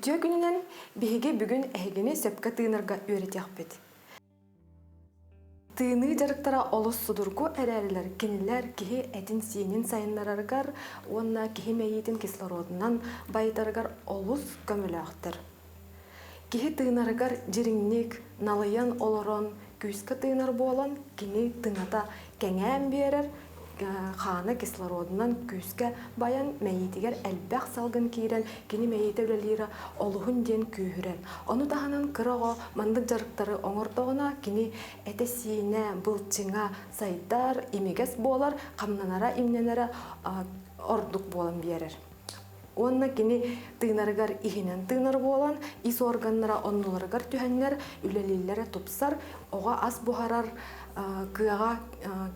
Үтүө күнүнен биһиги бүгүн эһигини сөпкө тыынарга үөретиэхпит. Тыыны жарыктара олус судургу эрэрилер кинилер киһи этин сиинин сайыннараргар, уонна киһи мэйитин кислородунан байтаргар олус көмөлөөхтөр. Киһи тыынаргар жириңник, налыян олорон, күүскө тыынар буолан, кини тыҥата кэҥээн биэрэр, хаана кислородунан күүскө баян мэйитигер элбэх салгын киирен кини мэйите үлэлиира олуһун диэн күүһүрэн. Ону таһанан кырого мандык жарыктары оҥордоҕуна кини эте сиине, былчыҥа сайдар, имигес буолар, хамнанара имненера ордук буолан биэрэр. Онна кини тыынарыгар иһинен тыынар буолан, ис органнара оннуларыгар түһэннер, үлэлиллere тупсар, оҕа ас бухарар кыага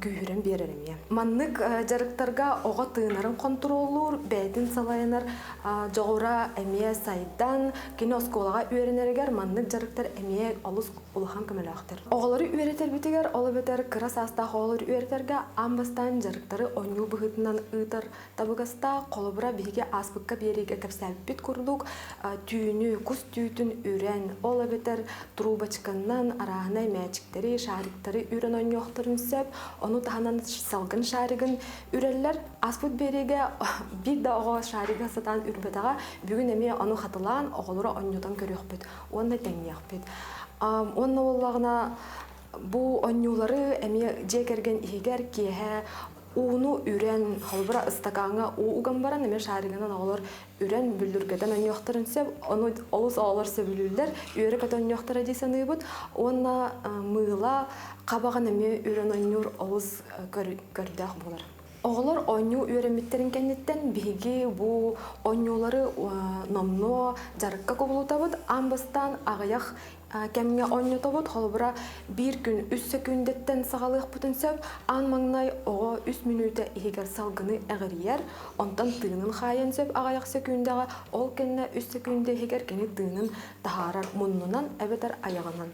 күүһүрэн биэрэрэмие. Маннык жарыктарга оҕа тыынарын контроллуур, бээтин салайынар жоҕура эмие сайдан, кини осколага үөренеригер маннык жарыктар эмие олус улахан көмөлөөхтөр. Оҕолары үөретербитигер, олобетер кыра саастаах оҕолары үөретерге амбастан жарыктары оññуу быһытынан ыытар табыгаста колобура биһиге аспыкка биэриге кэпсээбиппит курдук, түүнү, кус түүтүн үрэн, олобетер трубочканнан араһынай мэчиктери, шариктары үрэн оññуохтарын сөп, ону таһанан салгын шаригын үрэллер, аспыт биэриге бир да оҕо шарига сатан үрбетага бүгүн эмие ону хатылаан оҕолора оññутан көрүөхпүт, уонна теңниэхпит. Онна боллагына бу оññуулары эмие жекерген иһигер киэһэ ууну үрэн холбура ыстакааңа ууган баран эме шаригынан оҕолор үрэн бүллүргэтен оññуохтарын сөп, ону олус оҕолор сөбүлүүллер үөрэ көтө оññуохтара дии саныыбыт, уонна мыыла кабаган эме үрэн оññуур олус көрдөөх болар. Оҕолор оññуу үөрэммиттерин кэнниттен биһиги бу оññуулары номно жарыкка кобулутабыт, амбастан аҕыях кэмҥэ оññутобут холбура бир күн 3 секундеттен саҕалыахпытын сөп, ан маҥнай оҕо 3 минута иһигер салгыны эҕирийэр, онтон тыынын хаайан сөп аҕыях секундага, ол кэннэ 3 секунда иһигер кини тыынын таһаарар муннунан эбетер аяҕынан.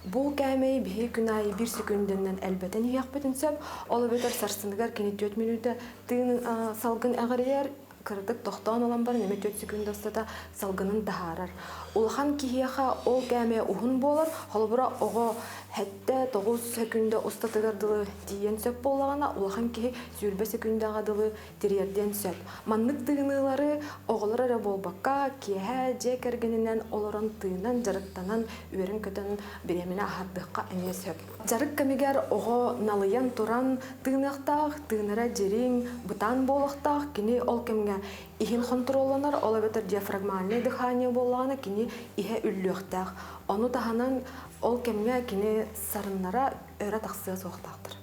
Бу кэмэй биһи күнай 1 секунденнен элбетен иһиэхпитин сөп, ол эбетер сарсыныгар кини 4 минута тыынын салгын эҕирийэр, кырдык тохтоон olan бар неме 4 секунда остата салгынын таһаарар. Улахан киһиэха ол кэмэ уһун буолар, холбура оҕо хэтте 9 секунда устатыгар дылы тиен сөп боллагана, улахан киһи сүүрбэ секундага дылы тириэрден сөп. Маннык тыынылары оҕолор эрэ болбакка киэһэ жекергенинен олорон тыынан жарыктанан үөрен көтөн биремине ахардыхка эмиэ сөп. Жарык кэмигер оҕо налыян туран тыынахтаах, тыынара жириң, бытаан буолахтаах, кини ол кэмгэ иһин контролланар, ол эбетер диафрагмальный дыхание боллагана кини иһэ үллүөхтээх. Ону таһанан ол кэмгэ кини сарыннара өрө тахсыа суохтаахтар.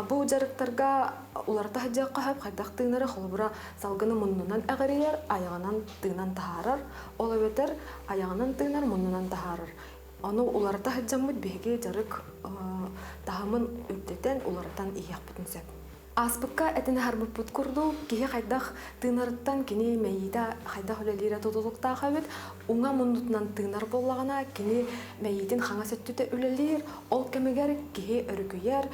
Бу жарыктарга уларта хаджаакка хап хайдах тыынары холбура салгыны муннунан эҕирийэр, аяҕынан тыынан таһаарар, ол эбетер аяҕынан тыынар, муннунан таһаарар. Ону уларта хаджаммыт биһиги жарык таһамын үрдетен улартан иһиэхпитин сөп. Аспыкка этине харбыппыт курду, киһи хайдах тыынарыттан кини мэйита хайдах үлэлиирэ тутулуктаахабыт, уҥа муннутунан тыынар боллагана кини мэйитин хаҥа сөттүтэ үлэлиир, ол кэмигер киһи өрүкүйэр,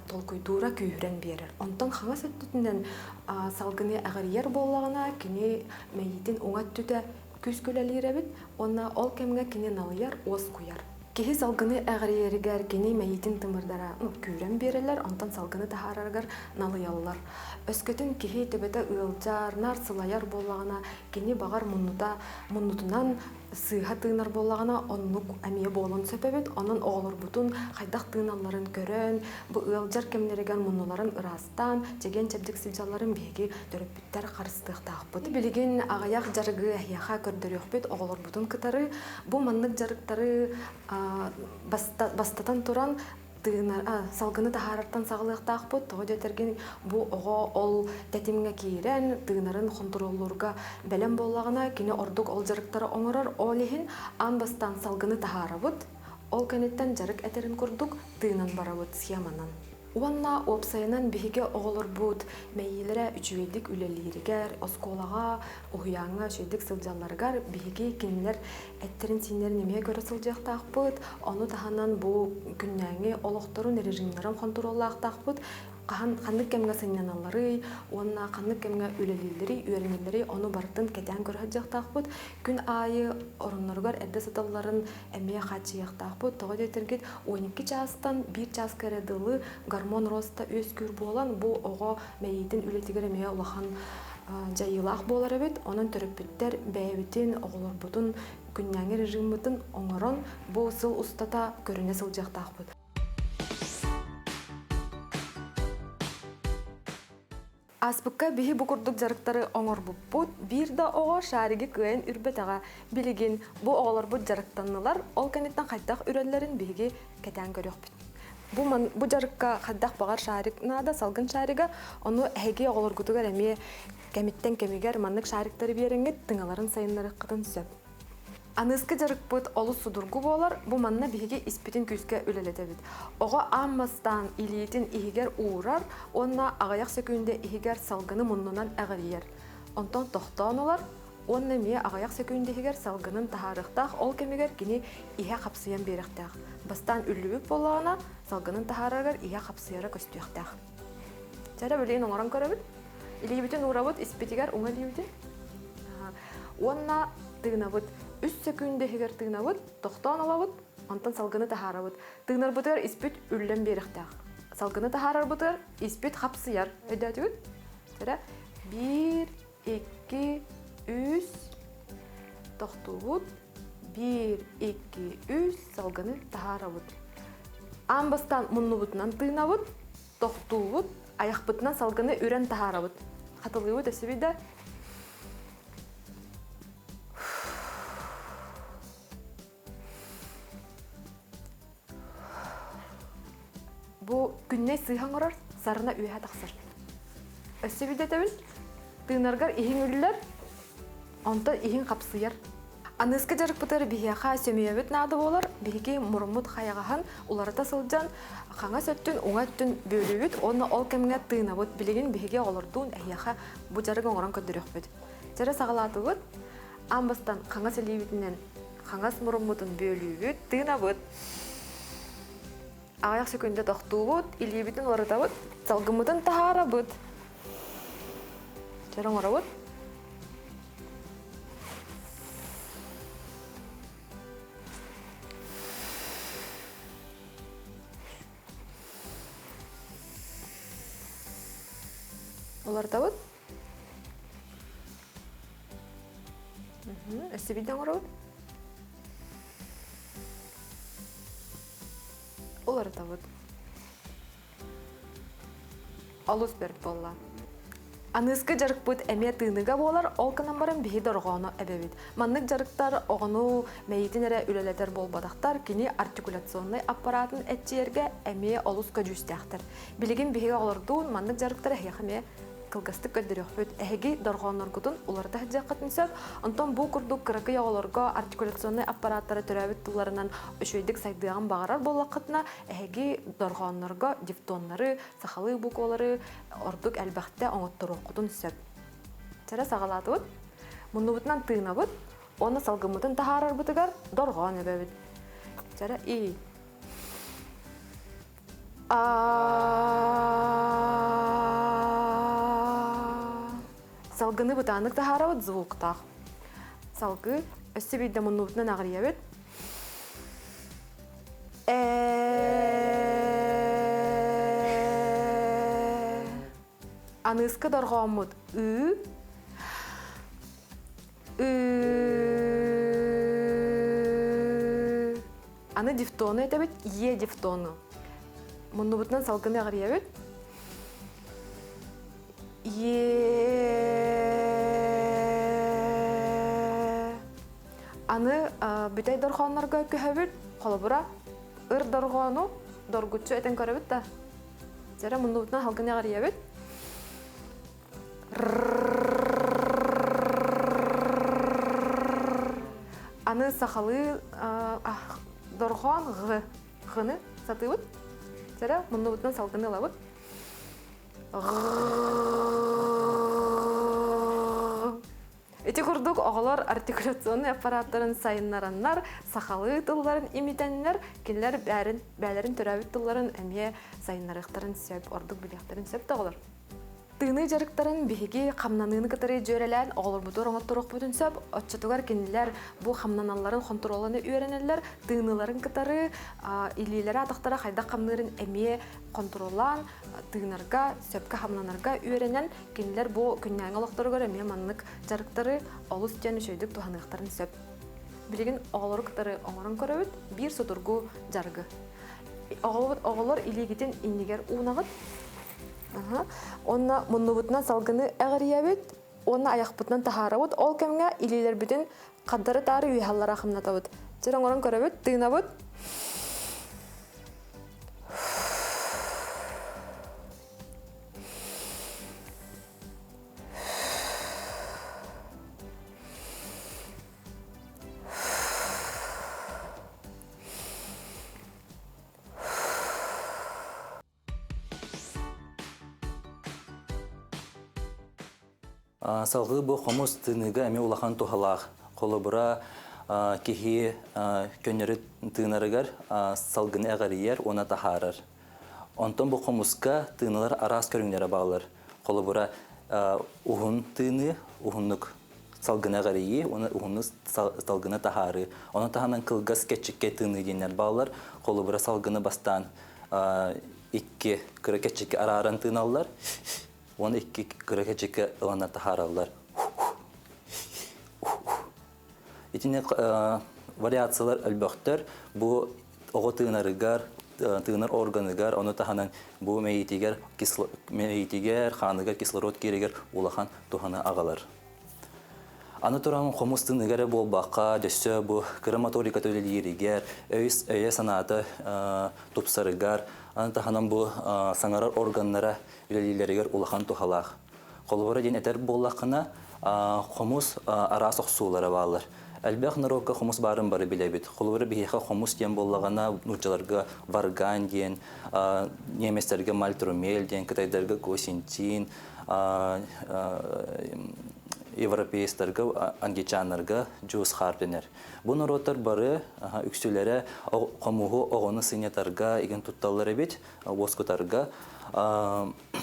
толкуйдуура күүһүрэн биэрэр. Онтон хаҥа сөттүтүнэн салгыны эҕирийэр боллагана кини мэйитин уҥа түтэ күскүлэлиирэбит, онна ол кэмгэ кини налыяр, уос куяр. Киһи салгыны эҕирийэригэр кини мэйитин тымырдара күүрэн биэрэлэр, онтон салгыны таһаараргар налыяллар. Өскөтүн киһи төбөтө ыалдьар, нар сылаяр боллагана кини багар муннутунан сыыха тыынар боллагана оннук эмиэ буолан сөпөбүт, онон оҕолорбутун хайдах тыыналларын көрөн, бу ыалдьар кемнеригер муннуларын ыраастан, жеген чэбдик сылдьалларын биһиги төрөппүттэр харыстыахтаахпыт. Билигин аҕыях жарыгы эһиэха көрдөрүөхпүт оҕолорбутун кытары, бу маннык жарыктары бастатан туран салгыны таһаарартан саҕалыахтаахпыт, тоҕо дьэтэргин бу оҕо ол тэтимҥэ киирэн тыынарын контроллуурга бэлэн боллагана кини ордук ол жарыктары оҥорор, ол иһин анбастан салгыны таһаарабыт, ол кэнниттэн жарык этерин курдук тыынан барабыт схеманан. Уонна опсайынан биһиге оҕолорбут мэйилэрэ үчүгэйдик үлэлииригэр, осколага, уһуяаңа үчүгэйдик сылдьалларыгар биһиги кинилэр эттерин синнерин эмиэ көрө сылдьыахтаахпыт, ону таһанан бу күннээҥи олохторун режимнарын контроллаахтаахпыт, Ханнык кемге сыннаналары, онна ханнык кемге үлелилери, оны бартын кетен көрһәҗәктәк күн айы орыннаргар әддә саталларын әмия хачыяктак бут. Тога детергет 12 частан 1 час кередылы гормон роста өс күр болан бу ого мәйитин үлетигер әмия улахан жайылак болар бит. Онын төрөппүттер бәйбитин оголор бутун күннәңе режиммытын оңорон бу сыл устата көрүнө сылжактак бут. Аспыкка биһи букурдук жарыктары оңор буппут, бир да ого шариги кыйын үрбетага билигин бу оголор бут жарыктаннылар, ол кенеттен кайдак үреллерин биһиги кетен көрөкпүт. Бу жарыкка кайдак багар шарик нада салгын шарига, ону эги оголор гутугар эми кемиттен кемигер маннык шариктары береңет тыңаларын сайыннары кытын сөп. Аныскы жарыкпыт олус судургу болар, бу манна биһиги испитин күскө үлелетебит. Ого аммастан илиетин ихигер уурар, онна агаяк сөкүндө ихигер салгыны муннунан агырыер. Онтон тохтоонолар, онна мие агаяк сөкүндө ихигер салгынын тахарыктак, ол кемигер кини ихе капсыян беректак. Бастан үллүбүп болгона салгынын тахарыгар ихе капсыяра көстүяктак. Жара билген оңорон көрөбүт. Илибитин уурабыт, испитигер уңа дибитин. Онна тыгнабыт. 3 секунде хигер тыгнабыт, тохтоон алабыт, онтон салгыны тахарабыт. Тыгнар бутер испит үллен беректак. Салгыны тахарар бутер испит хапсыяр. Өйдәтүт. Тера 1 2 3 тохтубут. 1 2 3 салгыны тахарабыт. Амбастан муннубутунан тыгнабыт, тохтубут, аяқбытынан салгыны үрен тахарабыт. Хатылыбыт өсүбүдө. Бу күнне сыйхан орар, сарына үйә тақсыр. Өсі бидетебін, тыынаргар ихин үлілер, онта ихин қапсыяр. Аныскы жарық бұтары бихияға сөмейебет нады болар, бихиги мұрымыт қаяғахан уларыта сылжан, қаңа сөттін, оңа түн бөлібіт, оны ол кәміңе тыына бұд, білеген бихиге олырдуын әйяға бұ жарық оңыран көндірек бұд. Жары сағалаты бұд, амбастан қаңа сөлейбітінен қаңас мұрымытын бөлібіт, тыына бұд. Аяк сөкүндө тохтубут, илибитин оратабыт, салгымытын тахарабыт. Жарың орабыт. Олартабыт. Өсібиден орабыт. Олартабыт. Алус берт болла. Аныскы жарык бут әме тыыныга болар, ол кынан барын биһи доргону әбебит. Маннык жарыктар оғыну мәйитин әрі үлелетер болбадақтар, кини артикуляционный аппаратын әтчиерге әме олус көжүстәқтір. Билигин биһиге олардуын маннык жарыктар әхеқеме кылгастык көддөрөкпүт эһиги доргооноргутун уларда хаджакатын сөп, онтон бу курдук кыракы яолорго артикуляционный аппараттары төрөбүт туларынан өшөйдик сайдыган багарар боллакытына эһиги доргоонорго дифтоннары, сахалы буколары ордук әлбәхтә оңотторокутун сөп. Чара сагалатыбыт, муннубутунан тыынабыт, оны салгымытын тахарарбытыгар доргоон эбебит. Чара и салгыны бутанык тахарабыт звуктах. Салгы өссө бийде муннубутунан агырыябыт. Аныскы доргоомут аны дифтону этебит, е дифтону. Муннубутунан салгыны агырыябыт. Аны бүтэй доргооннорго көһөбүт, холобура ыр доргоону доргуччу этен көрөбүт да. Жара муннубутунан салгыны агырыябыт. Аны сахалы доргоон гыны сатыбыт. Жара муннубутунан салгыны алабыт. Эти курдук оголор артикуляционный аппараттарын сайыннараннар, сахалы тылларын имитеннер, кинлер бәлерин төрәбит тылларын әмие сайыннарықтарын сөп, ордук билектарын сөп тоғылыр. Тыны жарықтарын биһиги хамнаныны кытары жөрелән оголор бутур оңоттурук бүтүн сөп, отчотугар кинлер бу хамнаналарын контроланы үйренелер, тыыныларын кытары илилери атактара хайда хамнырын әмие контроллан тыынарга, сөпкө хамнанарга үйренен кинлер бу күннәң олоқтарыгар әмие маннык жарықтары олус жаны шөйдік туханыктарын сөп. Билигин оголор кытары оңорон көрөбүт, бир сотургу жаргы. Оголор илигитин иннигер унагыт. Онна муннубутна салгыны әгәриябет, онна аяқбутнан тахарабыт, ол кемге илилер бүтін қаддары тары үйхаллара қымнатабыт. Жерің орын көрәбет, тыынабыт. Салғы бұл қомыз тыыныға әме улахан тухалақ. Қолыбыра кехи көнері тыынарыгар салғыны әғарияр, она тахарыр. Онтон бұл қомызға тыыналар арас көріңдері бағылыр. Қолыбыра ұғын тыыны, ұғынлық салғыны әғарии, оны ұғынлық салғыны тахары. Оны таханан қылғас кәтчікке тыыны дейінер бағылыр. Қолыбыра салғыны бастан икки кірі кәтчікке араран тыыналар. Оны iki kırıkçıkı ılana taharallar. İçine varyasiyalar elbette bu oğu tığınarıgar, tığınar organıgar, onu tahanan bu meyitiger, xanıgar, kislorod geriger ulahan tuhana ağalar. Anatoran komuz tığınıgarı bol baqa, dössö bu krematorika töleliyeriger, öye sanatı tupsarıgar, anatahanan bu sangarar organlara ülelileriger ulahan tuhalaq. Kolubara den eter bollaqına komuz arasıq sulara bağlar. Elbaq narokka komuz barın barı bilebit. Kolubara biheqa komuz den bollağına nurcalarga vargan den, nemeslerge maltromel den, kıtaydarga kosintin, Европейстарга, ангичанарга жуус харденер. Бу народтар бары үксүлere комугу огону сынятарга иген тутталлар бит, воскутарга.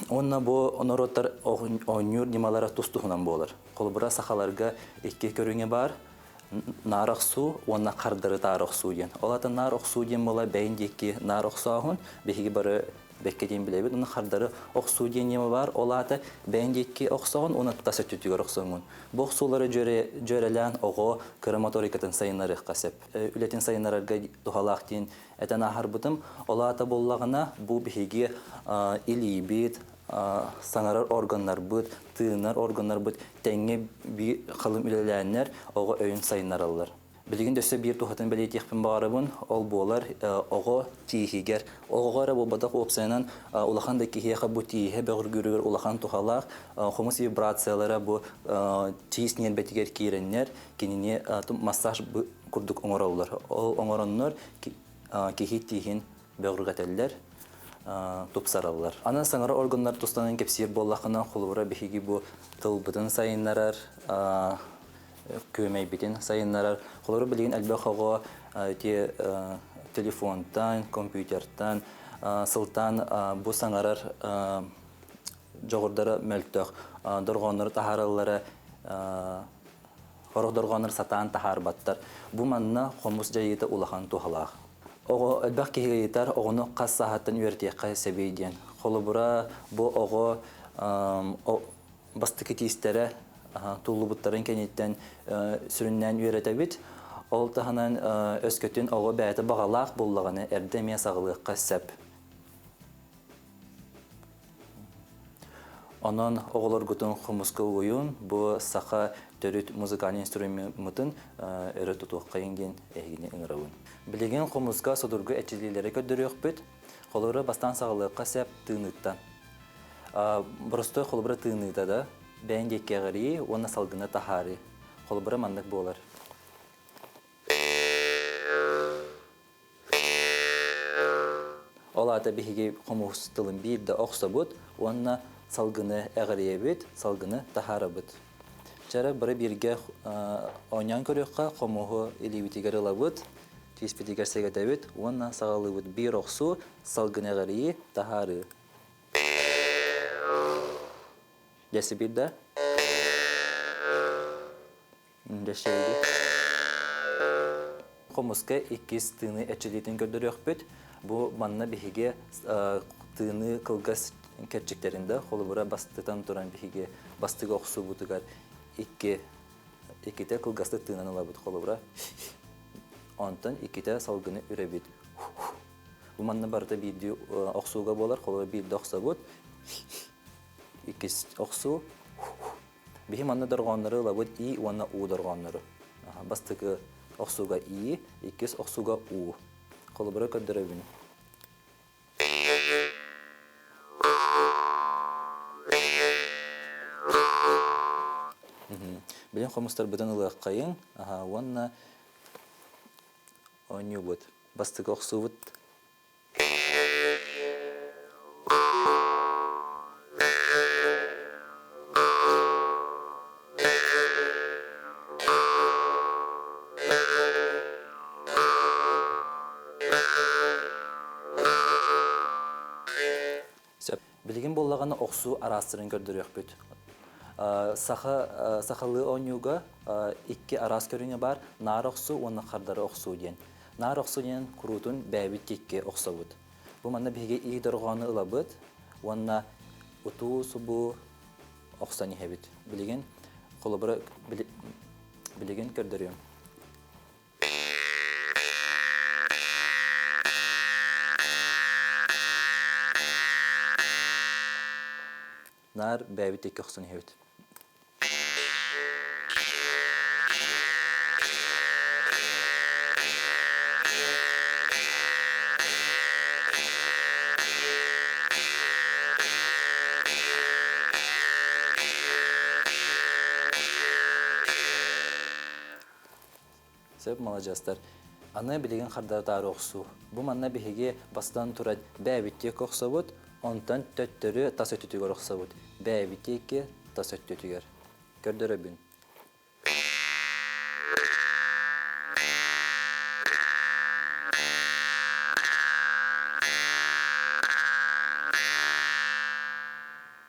Онна бу народтар онюр немалара тустугунан болар. Колбура сахаларга икки көрүңө бар. Нарық су, онна қардары тарық су ден. Олата нарық су ден бола бәйіндекі нарық суағын, бейгі бары бәккеден білебет, оны қардары оқ су ден емі бар, олата бәйіндекі оқсағын, оны тасы түтігер оқсағын. Бұл сулары жөрелән оғы крематорикатын сайынары қасып. Үлетін сайынарға тұғалақ ден әтен ағар бұдым, олата боллағына бұл бейгі илейбет, sangarar organlar bud, tığınar organlar bud, tenge bir kalım ülelənlər oğu öyün sayınlar alırlar. Bilgin dösə bir tuhatın belə etiyəqpin bağırabın, ol bolar oğu tiyihiger. Oğuğara bu badaq opsayanan ulaqan da kihiyəqa bu tiyihe bəğir görügər ulaqan tuhalaq, xumus vibrasiyalara bu tiyis niyelbetiger kiyirenlər, kenini masaj kurduk oğur alırlar. O oğuranlar kihi tiyihin bəğir gətəllər. Tupsarallar. Ana sangara organlar tustanın kepsiyir bollaqından xulubura bihigi bu tılbıdın sayınlarar, kömey bitin sayınlarar. Xulubura bilgin elbəqağa telefondan, kompüterdan, sıltan bu sangarar joğurdara möltök, dorğonları taharallara, horuq dorğonları satan taharbattar. Bu manna xomus jayita ulaqan tuhalaq. Oğu elbaq kehiga yetar, oğunu qas sahattan üyertiyaqqa sebeydiyen. Xolubura bu oğu bastıkı tiyistere tuğlubuttарын kenetten sürünnen üyeretebit. Ol tahanan özkötün oğu bəyəti bağalaq bollağını erdemiye sağlıqqa səb. Onun oğular gutun xumuska oyun bu saqa törüt muzikal instrumentin örü tutuqqa yengen ehgini ыңырауын. Білеген xumuska sodurgu etçilileri ködürüq büt, xolura bastan sağlıqqa səb tığınıqtan. Burası xolubura tığınıqda da bəyən gekkeğiri, ona salgına tahari. Xolubura mandıq bolar. Ola da bihigi xumus tılın bir de oqsa bud, ona salgını əğriye büt, salgını tahara büt. Жара бары бирге онян көрөкка комугу илибитигер ылабыт, тиспитигер сегетебит, онна сагалыбыт бир оксу салгынегари тахары. Десе бирде? Дешеги. Комуска иккис тыны эчилитин көрдөрөкпүт. Бу манна бихиге тыны кылгас керчиктеринде холубура бастытан туран бихиге бастыга оксу бутугар икките кылгасты тыынан алабыт холубура. Онтан икките салгыны үребит. Бу манна барда видео оксуга болар, холубура бирде оксабыт. Иккис оксу. Бихи манна доргоннары алабыт и уанна у доргоннары. Бастыгы оксуга и, иккис оксуга у. Холубура көрдөрөбүн. Билен комустар бытын ылык кайын, уанна онюбут. Бастыгы оксубут. Билген боллаганы оксу арастырын көрдөрөкпүт. Сахалы онюга икки арас көрүнө бар, нар оксу, онна кардары оксу ден. Нар оксу ден курутун бәбит кекке оксабыт. Бу манна биге и дорганы ылабыт, онна уту субу оксаны хебит. Билген колобура билген көрдөрөм. Нар бәбит кекке оксаны хебит. Молодежьтар. Аны билеген кардартары оксу. Бу манна биһиге бастан турат бәбиттек оксабыт, онтан төттөрү тас өтүтүгөр оксабыт. Бәбиттекке тас өтүтүгөр. Көрдөрөбүн.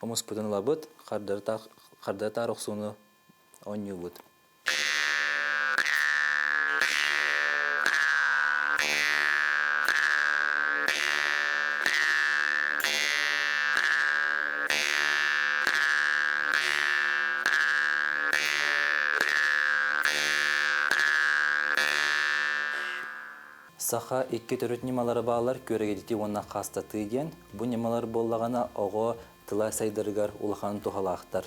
Комус путын лабыт, кардартар оксуну онюбыт. Саха икки төрөт немалары баалар көрөгедити онна кастаты ген. Бу немалар боллагана ого тыла сайдыргар улахан тухалаактар.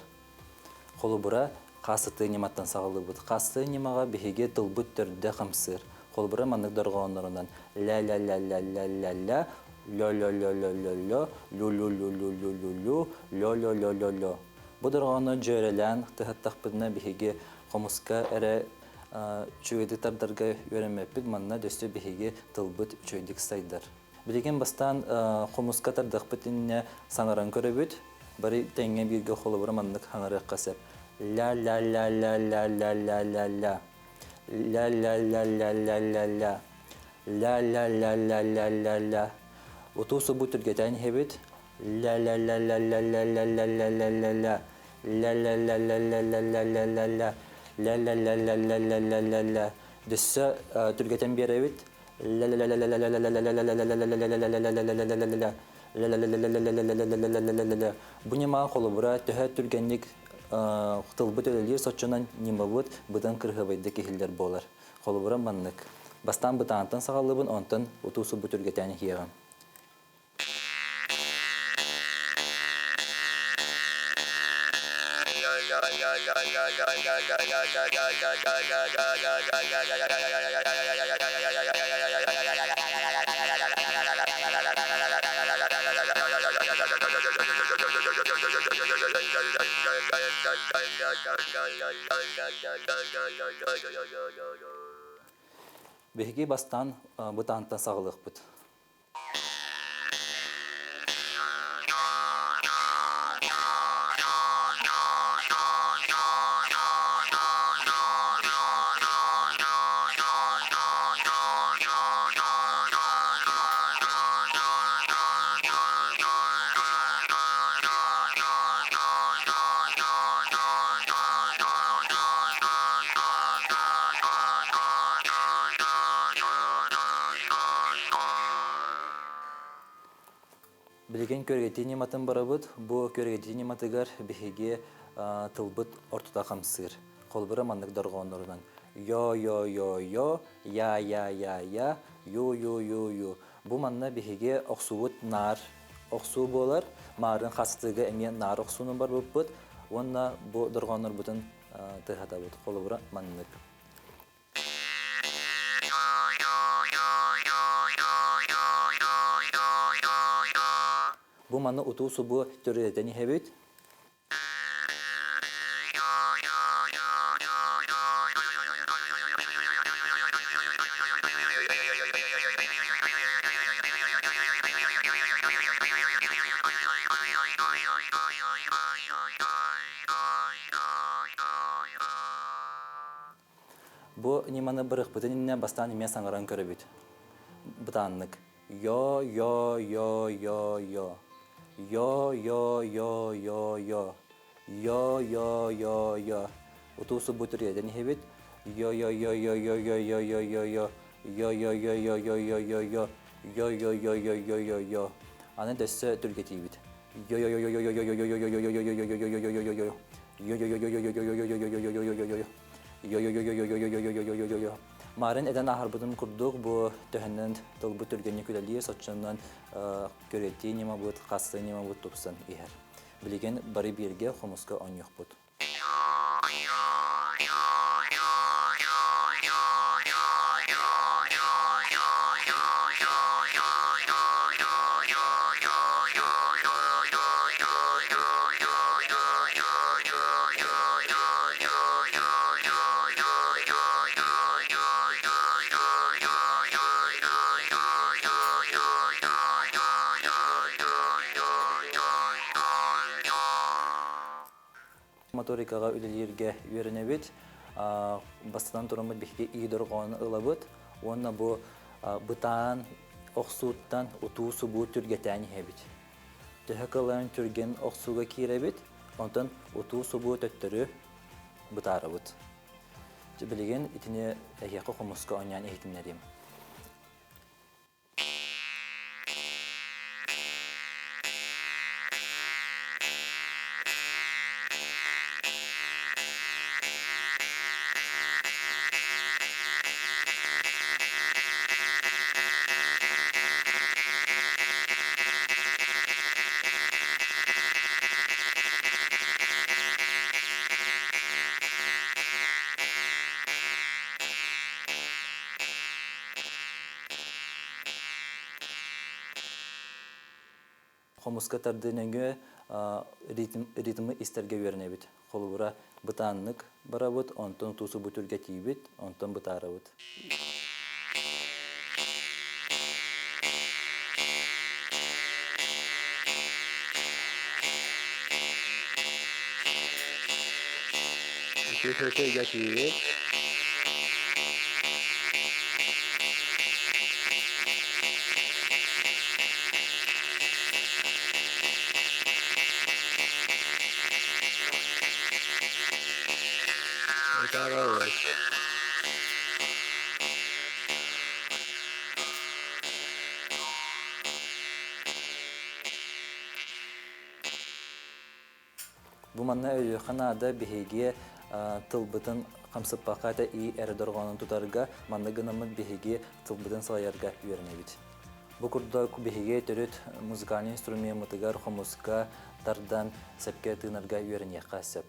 Холубура кастаты нематтан сагалыбыт. Кастаты немага бихиге тылбыт төрдө камсыр. Холубура мандык доргонорунан ла ла ла ла ла ла ла ло ло ло ло ло ло лу лу лу лу лу лу лу ло ло ло ло ло. Бу доргоно жөрелен тыхаттакпытына бихиге комуска эре чөйді тардарга өремеппит манна дөстө бихиге тылбыт чөйдік сайдар. Билеген бастан комуска тардакпытыне саңаран көрөбүт, бары теңге бирге холубура мандык хаңарык касып. Ла ла ла ла ла ла ла ла ла. Ла ла ла ла ла ла ла. Ла ла ла ла ла ла ла. Утусу бутургетен хебит. Ла ла ла ла ла ла ла ла ла ла ла ла. Ла ла ла ла ла ла ла ла ла ла. La la la la la la la la la. Düsse Türk'ten bir evet. La la la la la la la la la la la la la. Bu ne mal kolubura tühe Türk'enlik kutulbut ölüyor saçından nimavut budan kırhıvaydı hiller bolar. Kolubura manlık. Bastan butantan sağlıbın ondan utusu bu Türk'ten hiyam. Bihgi bastan butantan sağlık bud. Билеген көргетini матын барабыт, бу көргетини матыгар биһиге тылбыт ортута хамсыр. Колбыра маннык даргоннорунан. Йо, я, ю. Бу манна биһиге оксуут нар, оксуу болар, марын хастыга эме нар оксуунун бар буппут. Онна бу даргоннор бутун тыхатабыт. Колбыра маннык. Бу манна утуусу бу төрөтени хебит. Бу ниманы бырык бутынне бастан эме саңаран көрөбүт. Бутаннык. Йо. Йо. Утуусу бу төрөтени хебит. Йо. Аны дөссө түргетибит. Йо. Марын эден ахарбытын курдук бу төһөннөн тылбы түргенни күлелие сотчоннан көрөтти нема бут, касты нема бут тупсан ихер. Билеген бары бирге хомуска оньюк бут. Моторикага үлелерге үйренебит, бастан турамыт бихке ийдоргоны ылабыт, онна бу бытаан, оксууттан утуусу бу түргетәни хебит. Төһөкалан түрген оксууга киребит, онтан утуусу бу төттөрү бытарабыт. Билеген итине эхиякы хомуска онян эхитиннерим. Хомуска тардыныңы ритмы истерге вернебит. Холура бытаннык барабыт, онтон тусу бүтүрге тийбит, онтон бытарабыт. Бу манна өлөханада биһиге тылбытын камсыппаката и эрдоргонун тутарга манна гынамыт биһиге тылбытын салаярга үйренебит. Бу курда биһиге төрөт музыкальный инструментыгар хомуска тардан сепке тынарга үйренекка сеп.